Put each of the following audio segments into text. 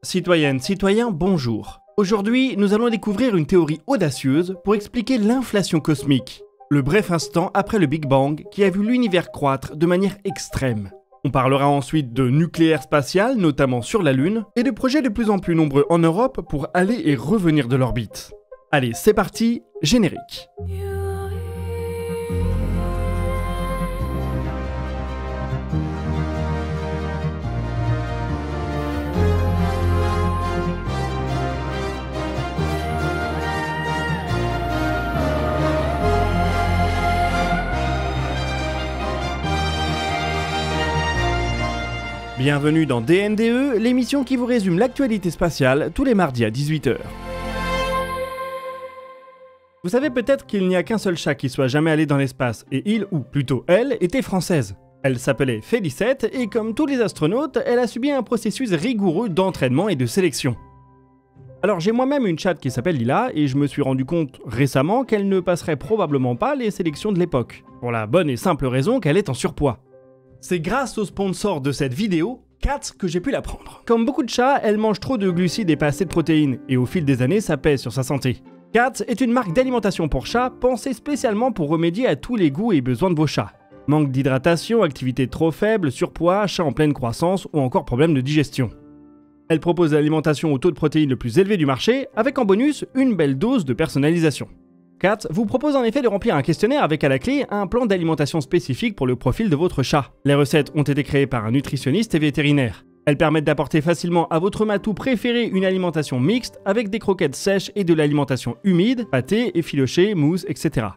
Citoyennes, citoyens, bonjour. Aujourd'hui, nous allons découvrir une théorie audacieuse pour expliquer l'inflation cosmique, le bref instant après le Big Bang qui a vu l'univers croître de manière extrême. On parlera ensuite de nucléaire spatial, notamment sur la Lune, et de projets de plus en plus nombreux en Europe pour aller et revenir de l'orbite. Allez, c'est parti, générique. Bienvenue dans DNDE, l'émission qui vous résume l'actualité spatiale tous les mardis à 18 h. Vous savez peut-être qu'il n'y a qu'un seul chat qui soit jamais allé dans l'espace, et il, ou plutôt elle, était française. Elle s'appelait Félicette, et comme tous les astronautes, elle a subi un processus rigoureux d'entraînement et de sélection. Alors j'ai moi-même une chatte qui s'appelle Lila, et je me suis rendu compte récemment qu'elle ne passerait probablement pas les sélections de l'époque, pour la bonne et simple raison qu'elle est en surpoids. C'est grâce au sponsor de cette vidéo, Katz, que j'ai pu la prendre. Comme beaucoup de chats, elle mange trop de glucides et pas assez de protéines, et au fil des années, ça pèse sur sa santé. Katz est une marque d'alimentation pour chats pensée spécialement pour remédier à tous les goûts et besoins de vos chats. Manque d'hydratation, activité trop faible, surpoids, chat en pleine croissance ou encore problème de digestion. Elle propose l'alimentation au taux de protéines le plus élevé du marché, avec en bonus une belle dose de personnalisation. Katz vous propose en effet de remplir un questionnaire avec à la clé un plan d'alimentation spécifique pour le profil de votre chat. Les recettes ont été créées par un nutritionniste et vétérinaire. Elles permettent d'apporter facilement à votre matou préféré une alimentation mixte avec des croquettes sèches et de l'alimentation humide, pâté, effiloché, mousse, etc.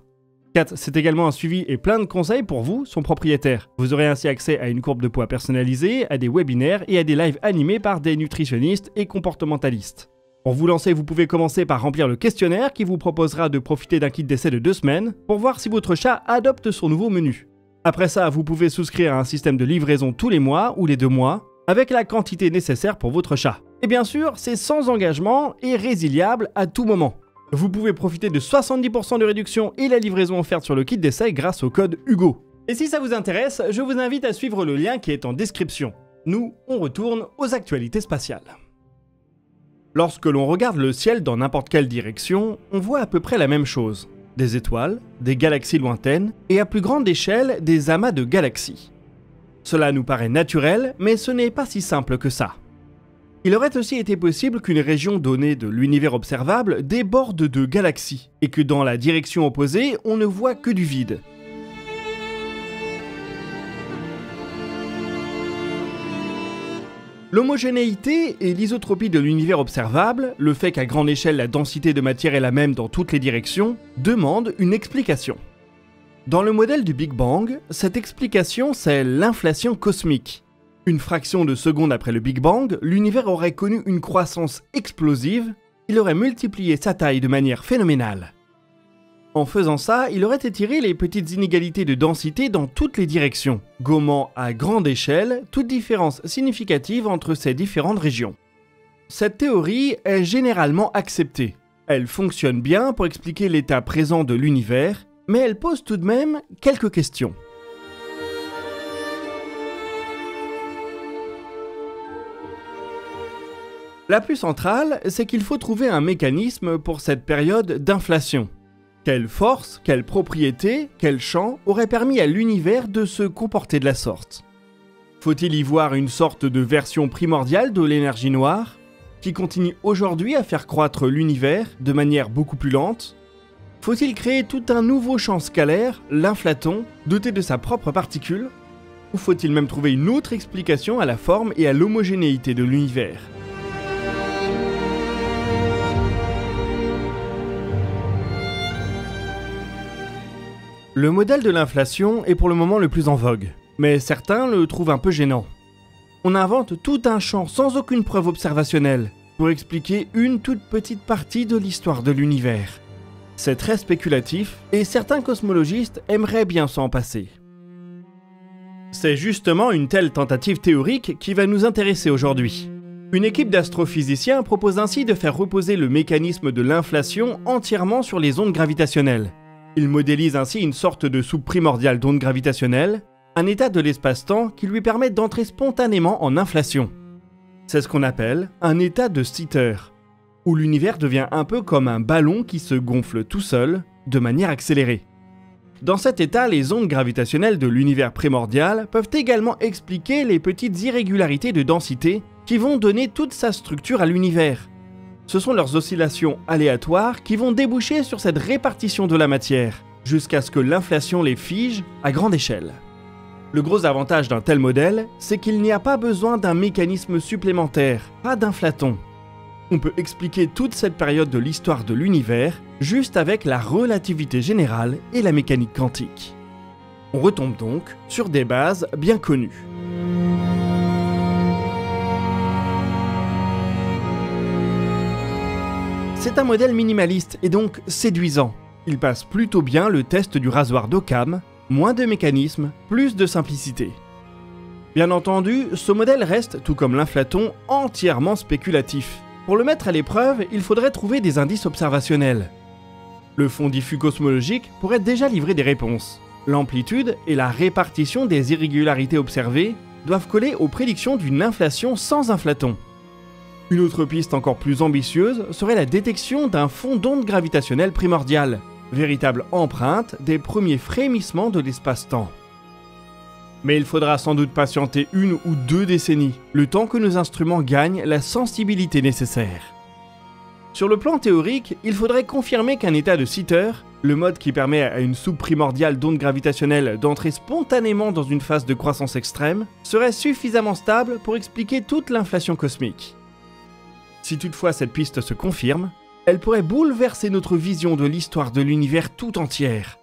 Katz, c'est également un suivi et plein de conseils pour vous, son propriétaire. Vous aurez ainsi accès à une courbe de poids personnalisée, à des webinaires et à des lives animés par des nutritionnistes et comportementalistes. Pour vous lancer, vous pouvez commencer par remplir le questionnaire qui vous proposera de profiter d'un kit d'essai de 2 semaines pour voir si votre chat adopte son nouveau menu. Après ça, vous pouvez souscrire à un système de livraison tous les mois ou les 2 mois avec la quantité nécessaire pour votre chat. Et bien sûr, c'est sans engagement et résiliable à tout moment. Vous pouvez profiter de 70% de réduction et la livraison offerte sur le kit d'essai grâce au code HUGO. Et si ça vous intéresse, je vous invite à suivre le lien qui est en description. Nous, on retourne aux actualités spatiales. Lorsque l'on regarde le ciel dans n'importe quelle direction, on voit à peu près la même chose. Des étoiles, des galaxies lointaines, et à plus grande échelle, des amas de galaxies. Cela nous paraît naturel, mais ce n'est pas si simple que ça. Il aurait aussi été possible qu'une région donnée de l'univers observable déborde de galaxies, et que dans la direction opposée, on ne voit que du vide. L'homogénéité et l'isotropie de l'univers observable, le fait qu'à grande échelle la densité de matière est la même dans toutes les directions, demandent une explication. Dans le modèle du Big Bang, cette explication c'est l'inflation cosmique. Une fraction de seconde après le Big Bang, l'univers aurait connu une croissance explosive, il aurait multiplié sa taille de manière phénoménale. En faisant ça, il aurait étiré les petites inégalités de densité dans toutes les directions, gommant à grande échelle toute différence significative entre ces différentes régions. Cette théorie est généralement acceptée. Elle fonctionne bien pour expliquer l'état présent de l'univers, mais elle pose tout de même quelques questions. La plus centrale, c'est qu'il faut trouver un mécanisme pour cette période d'inflation. Quelle force, quelle propriété, quel champ aurait permis à l'univers de se comporter de la sorte? Faut-il y voir une sorte de version primordiale de l'énergie noire, qui continue aujourd'hui à faire croître l'univers de manière beaucoup plus lente? Faut-il créer tout un nouveau champ scalaire, l'inflaton, doté de sa propre particule? Ou faut-il même trouver une autre explication à la forme et à l'homogénéité de l'univers? Le modèle de l'inflation est pour le moment le plus en vogue, mais certains le trouvent un peu gênant. On invente tout un champ sans aucune preuve observationnelle pour expliquer une toute petite partie de l'histoire de l'univers. C'est très spéculatif et certains cosmologistes aimeraient bien s'en passer. C'est justement une telle tentative théorique qui va nous intéresser aujourd'hui. Une équipe d'astrophysiciens propose ainsi de faire reposer le mécanisme de l'inflation entièrement sur les ondes gravitationnelles. Ils modélisent ainsi une sorte de soupe primordiale d'ondes gravitationnelles, un état de l'espace-temps qui lui permet d'entrer spontanément en inflation. C'est ce qu'on appelle un état de Sitter, où l'univers devient un peu comme un ballon qui se gonfle tout seul, de manière accélérée. Dans cet état, les ondes gravitationnelles de l'univers primordial peuvent également expliquer les petites irrégularités de densité qui vont donner toute sa structure à l'univers. Ce sont leurs oscillations aléatoires qui vont déboucher sur cette répartition de la matière, jusqu'à ce que l'inflation les fige à grande échelle. Le gros avantage d'un tel modèle, c'est qu'il n'y a pas besoin d'un mécanisme supplémentaire, pas d'inflaton. On peut expliquer toute cette période de l'histoire de l'univers juste avec la relativité générale et la mécanique quantique. On retombe donc sur des bases bien connues. C'est un modèle minimaliste et donc séduisant. Il passe plutôt bien le test du rasoir d'Occam, moins de mécanismes, plus de simplicité. Bien entendu, ce modèle reste, tout comme l'inflaton, entièrement spéculatif. Pour le mettre à l'épreuve, il faudrait trouver des indices observationnels. Le fond diffus cosmologique pourrait déjà livrer des réponses. L'amplitude et la répartition des irrégularités observées doivent coller aux prédictions d'une inflation sans inflaton. Une autre piste encore plus ambitieuse serait la détection d'un fond d'onde gravitationnelle primordial, véritable empreinte des premiers frémissements de l'espace-temps. Mais il faudra sans doute patienter 1 ou 2 décennies, le temps que nos instruments gagnent la sensibilité nécessaire. Sur le plan théorique, il faudrait confirmer qu'un état de Sitter, le mode qui permet à une soupe primordiale d'ondes gravitationnelles d'entrer spontanément dans une phase de croissance extrême, serait suffisamment stable pour expliquer toute l'inflation cosmique. Si toutefois cette piste se confirme, elle pourrait bouleverser notre vision de l'histoire de l'univers tout entière.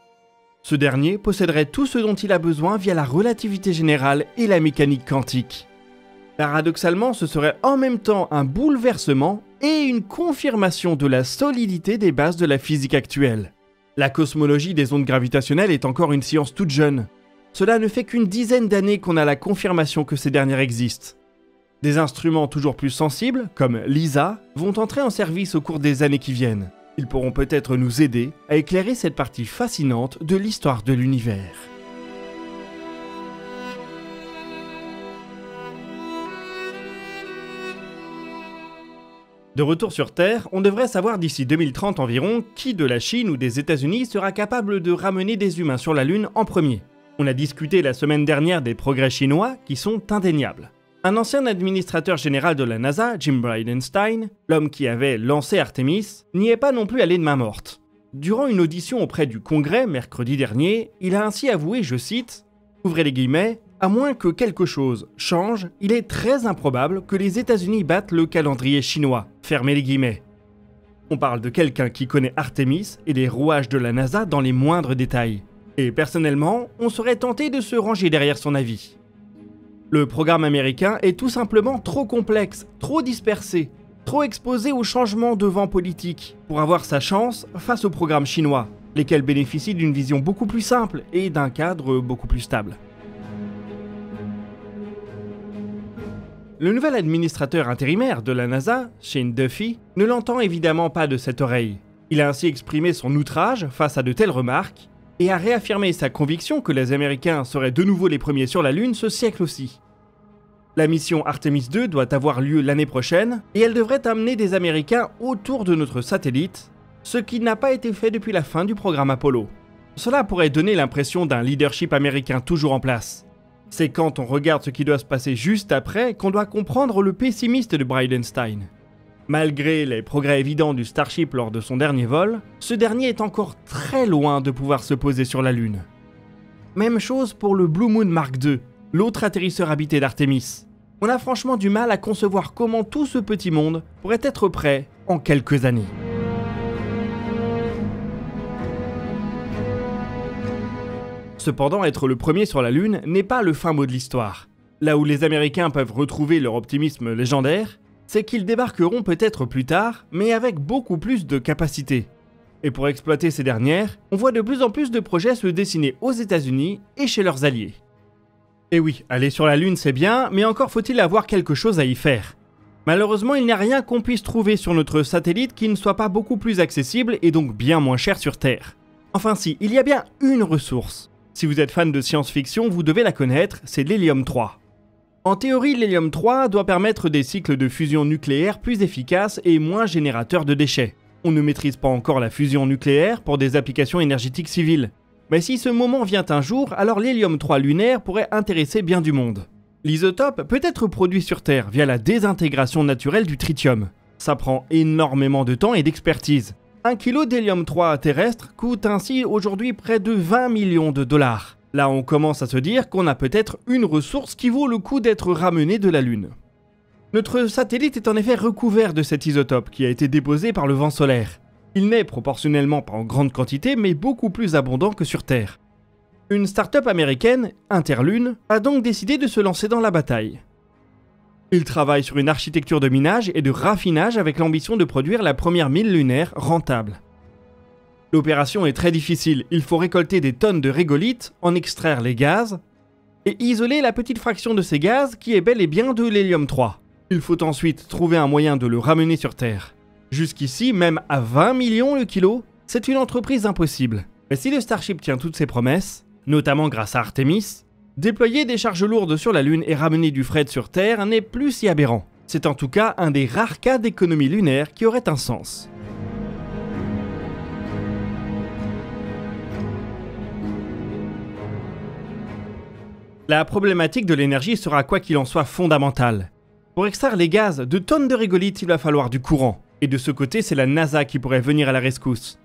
Ce dernier posséderait tout ce dont il a besoin via la relativité générale et la mécanique quantique. Paradoxalement, ce serait en même temps un bouleversement et une confirmation de la solidité des bases de la physique actuelle. La cosmologie des ondes gravitationnelles est encore une science toute jeune. Cela ne fait qu'une dizaine d'années qu'on a la confirmation que ces dernières existent. Des instruments toujours plus sensibles, comme LISA, vont entrer en service au cours des années qui viennent. Ils pourront peut-être nous aider à éclairer cette partie fascinante de l'histoire de l'univers. De retour sur Terre, on devrait savoir d'ici 2030 environ qui de la Chine ou des États-Unis sera capable de ramener des humains sur la Lune en premier. On a discuté la semaine dernière des progrès chinois qui sont indéniables. Un ancien administrateur général de la NASA, Jim Bridenstine, l'homme qui avait lancé Artemis, n'y est pas non plus allé de main morte. Durant une audition auprès du Congrès mercredi dernier, il a ainsi avoué, je cite, « Ouvrez les guillemets, à moins que quelque chose change, il est très improbable que les États-Unis battent le calendrier chinois. » Fermez les guillemets. On parle de quelqu'un qui connaît Artemis et les rouages de la NASA dans les moindres détails. Et personnellement, on serait tenté de se ranger derrière son avis. Le programme américain est tout simplement trop complexe, trop dispersé, trop exposé aux changements de vent politique pour avoir sa chance face au programme chinois, lesquels bénéficient d'une vision beaucoup plus simple et d'un cadre beaucoup plus stable. Le nouvel administrateur intérimaire de la NASA, Shane Duffy, ne l'entend évidemment pas de cette oreille. Il a ainsi exprimé son outrage face à de telles remarques et a réaffirmé sa conviction que les Américains seraient de nouveau les premiers sur la Lune ce siècle aussi. La mission Artemis 2 doit avoir lieu l'année prochaine et elle devrait amener des Américains autour de notre satellite, ce qui n'a pas été fait depuis la fin du programme Apollo. Cela pourrait donner l'impression d'un leadership américain toujours en place. C'est quand on regarde ce qui doit se passer juste après qu'on doit comprendre le pessimiste de Bridenstine. Malgré les progrès évidents du Starship lors de son dernier vol, ce dernier est encore très loin de pouvoir se poser sur la Lune. Même chose pour le Blue Moon Mark II, l'autre atterrisseur habité d'Artemis. On a franchement du mal à concevoir comment tout ce petit monde pourrait être prêt en quelques années. Cependant, être le premier sur la Lune n'est pas le fin mot de l'histoire. Là où les Américains peuvent retrouver leur optimisme légendaire, c'est qu'ils débarqueront peut-être plus tard, mais avec beaucoup plus de capacités. Et pour exploiter ces dernières, on voit de plus en plus de projets se dessiner aux États-Unis et chez leurs alliés. Et oui, aller sur la Lune c'est bien, mais encore faut-il avoir quelque chose à y faire. Malheureusement, il n'y a rien qu'on puisse trouver sur notre satellite qui ne soit pas beaucoup plus accessible et donc bien moins cher sur Terre. Enfin si, il y a bien une ressource. Si vous êtes fan de science-fiction, vous devez la connaître, c'est l'hélium 3. En théorie, l'hélium 3 doit permettre des cycles de fusion nucléaire plus efficaces et moins générateurs de déchets. On ne maîtrise pas encore la fusion nucléaire pour des applications énergétiques civiles. Mais si ce moment vient un jour, alors l'hélium 3 lunaire pourrait intéresser bien du monde. L'isotope peut être produit sur Terre via la désintégration naturelle du tritium. Ça prend énormément de temps et d'expertise. 1 kg d'hélium 3 terrestre coûte ainsi aujourd'hui près de 20 millions de dollars. Là, on commence à se dire qu'on a peut-être une ressource qui vaut le coup d'être ramenée de la Lune. Notre satellite est en effet recouvert de cet isotope qui a été déposé par le vent solaire. Il n'est proportionnellement pas en grande quantité, mais beaucoup plus abondant que sur Terre. Une start-up américaine, Interlune, a donc décidé de se lancer dans la bataille. Il travaille sur une architecture de minage et de raffinage avec l'ambition de produire la première mine lunaire rentable. L'opération est très difficile, il faut récolter des tonnes de régolithes, en extraire les gaz, et isoler la petite fraction de ces gaz qui est bel et bien de l'hélium 3. Il faut ensuite trouver un moyen de le ramener sur Terre. Jusqu'ici, même à 20 millions le kilo, c'est une entreprise impossible. Mais si le Starship tient toutes ses promesses, notamment grâce à Artemis, déployer des charges lourdes sur la Lune et ramener du fret sur Terre n'est plus si aberrant. C'est en tout cas un des rares cas d'économie lunaire qui aurait un sens. La problématique de l'énergie sera quoi qu'il en soit fondamentale. Pour extraire les gaz de tonnes de régolithes, il va falloir du courant. Et de ce côté, c'est la NASA qui pourrait venir à la rescousse.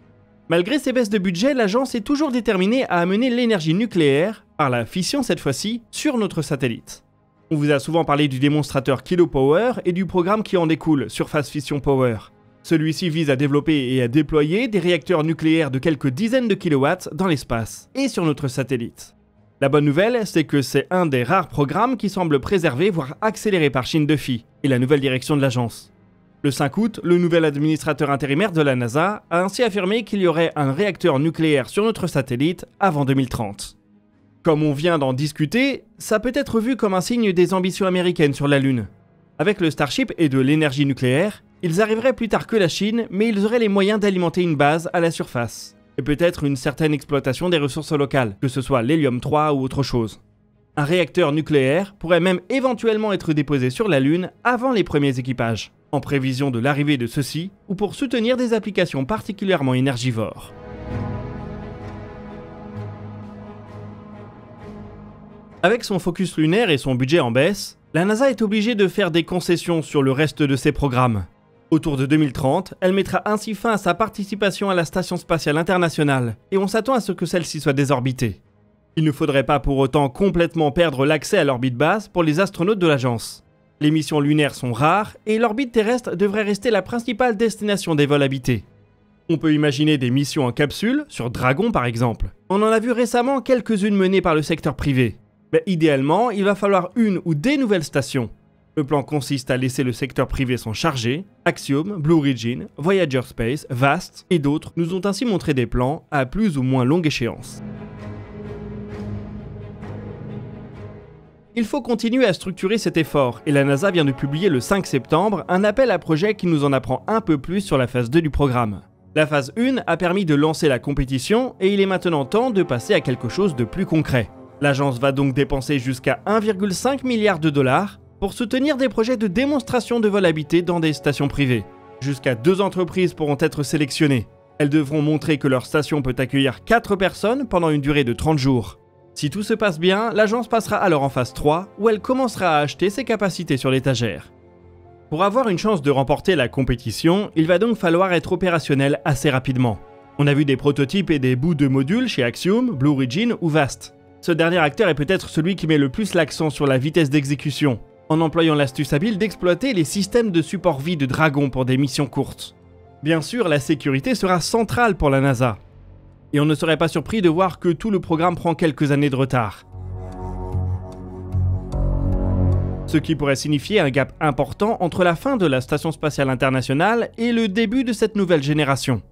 Malgré ces baisses de budget, l'agence est toujours déterminée à amener l'énergie nucléaire, par la fission cette fois-ci, sur notre satellite. On vous a souvent parlé du démonstrateur Kilopower et du programme qui en découle, Surface Fission Power. Celui-ci vise à développer et à déployer des réacteurs nucléaires de quelques dizaines de kilowatts dans l'espace et sur notre satellite. La bonne nouvelle, c'est que c'est un des rares programmes qui semble préservé voire accéléré par Shin Duffy et la nouvelle direction de l'agence. Le 5 août, le nouvel administrateur intérimaire de la NASA a ainsi affirmé qu'il y aurait un réacteur nucléaire sur notre satellite avant 2030. Comme on vient d'en discuter, ça peut être vu comme un signe des ambitions américaines sur la Lune. Avec le Starship et de l'énergie nucléaire, ils arriveraient plus tard que la Chine, mais ils auraient les moyens d'alimenter une base à la surface. Et peut-être une certaine exploitation des ressources locales, que ce soit l'hélium 3 ou autre chose. Un réacteur nucléaire pourrait même éventuellement être déposé sur la Lune avant les premiers équipages, en prévision de l'arrivée de ceux-ci, ou pour soutenir des applications particulièrement énergivores. Avec son focus lunaire et son budget en baisse, la NASA est obligée de faire des concessions sur le reste de ses programmes. Autour de 2030, elle mettra ainsi fin à sa participation à la Station Spatiale Internationale, et on s'attend à ce que celle-ci soit désorbitée. Il ne faudrait pas pour autant complètement perdre l'accès à l'orbite basse pour les astronautes de l'agence. Les missions lunaires sont rares, et l'orbite terrestre devrait rester la principale destination des vols habités. On peut imaginer des missions en capsule, sur Dragon par exemple. On en a vu récemment quelques-unes menées par le secteur privé. Mais idéalement, il va falloir une ou des nouvelles stations. Le plan consiste à laisser le secteur privé s'en charger. Axiom, Blue Origin, Voyager Space, Vast et d'autres nous ont ainsi montré des plans à plus ou moins longue échéance. Il faut continuer à structurer cet effort et la NASA vient de publier le 5 septembre un appel à projet qui nous en apprend un peu plus sur la phase 2 du programme. La phase 1 a permis de lancer la compétition et il est maintenant temps de passer à quelque chose de plus concret. L'agence va donc dépenser jusqu'à 1,5 milliard de dollars pour soutenir des projets de démonstration de vol habité dans des stations privées. Jusqu'à 2 entreprises pourront être sélectionnées. Elles devront montrer que leur station peut accueillir 4 personnes pendant une durée de 30 jours. Si tout se passe bien, l'agence passera alors en phase 3, où elle commencera à acheter ses capacités sur l'étagère. Pour avoir une chance de remporter la compétition, il va donc falloir être opérationnel assez rapidement. On a vu des prototypes et des bouts de modules chez Axiom, Blue Origin ou Vast. Ce dernier acteur est peut-être celui qui met le plus l'accent sur la vitesse d'exécution, en employant l'astuce habile d'exploiter les systèmes de support vie de Dragon pour des missions courtes. Bien sûr, la sécurité sera centrale pour la NASA. Et on ne serait pas surpris de voir que tout le programme prend quelques années de retard. Ce qui pourrait signifier un gap important entre la fin de la Station Spatiale Internationale et le début de cette nouvelle génération.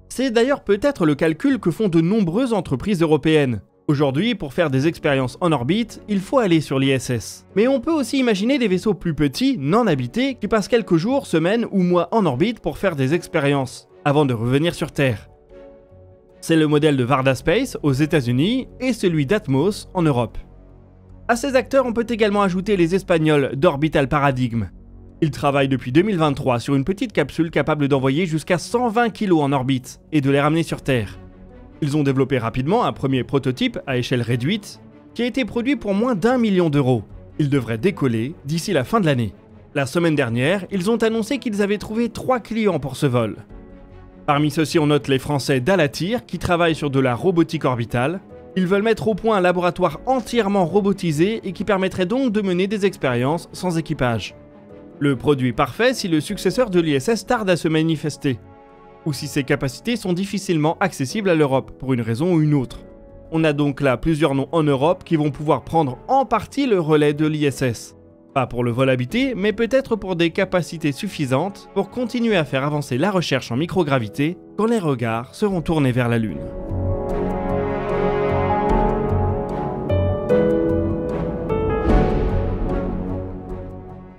C'est d'ailleurs peut-être le calcul que font de nombreuses entreprises européennes. Aujourd'hui, pour faire des expériences en orbite, il faut aller sur l'ISS. Mais on peut aussi imaginer des vaisseaux plus petits, non habités, qui passent quelques jours, semaines ou mois en orbite pour faire des expériences, avant de revenir sur Terre. C'est le modèle de Varda Space aux États-Unis et celui d'Atmos en Europe. À ces acteurs, on peut également ajouter les Espagnols d'Orbital Paradigm. Ils travaillent depuis 2023 sur une petite capsule capable d'envoyer jusqu'à 120 kg en orbite et de les ramener sur Terre. Ils ont développé rapidement un premier prototype à échelle réduite qui a été produit pour moins d'1 million d'euros. Il devrait décoller d'ici la fin de l'année. La semaine dernière, ils ont annoncé qu'ils avaient trouvé 3 clients pour ce vol. Parmi ceux-ci, on note les Français d'Alatir qui travaillent sur de la robotique orbitale. Ils veulent mettre au point un laboratoire entièrement robotisé et qui permettrait donc de mener des expériences sans équipage. Le produit parfait si le successeur de l'ISS tarde à se manifester, ou si ses capacités sont difficilement accessibles à l'Europe pour une raison ou une autre. On a donc là plusieurs noms en Europe qui vont pouvoir prendre en partie le relais de l'ISS. Pas pour le vol habité, mais peut-être pour des capacités suffisantes pour continuer à faire avancer la recherche en microgravité quand les regards seront tournés vers la Lune.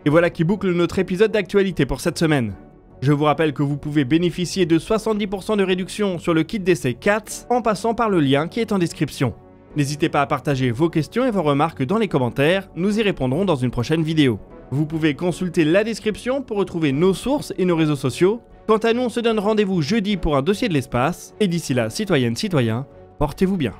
Et voilà qui boucle notre épisode d'actualité pour cette semaine. Je vous rappelle que vous pouvez bénéficier de 70% de réduction sur le kit d'essai CATS en passant par le lien qui est en description. N'hésitez pas à partager vos questions et vos remarques dans les commentaires, nous y répondrons dans une prochaine vidéo. Vous pouvez consulter la description pour retrouver nos sources et nos réseaux sociaux. Quant à nous, on se donne rendez-vous jeudi pour un dossier de l'espace, et d'ici là, citoyennes, citoyens, portez-vous bien.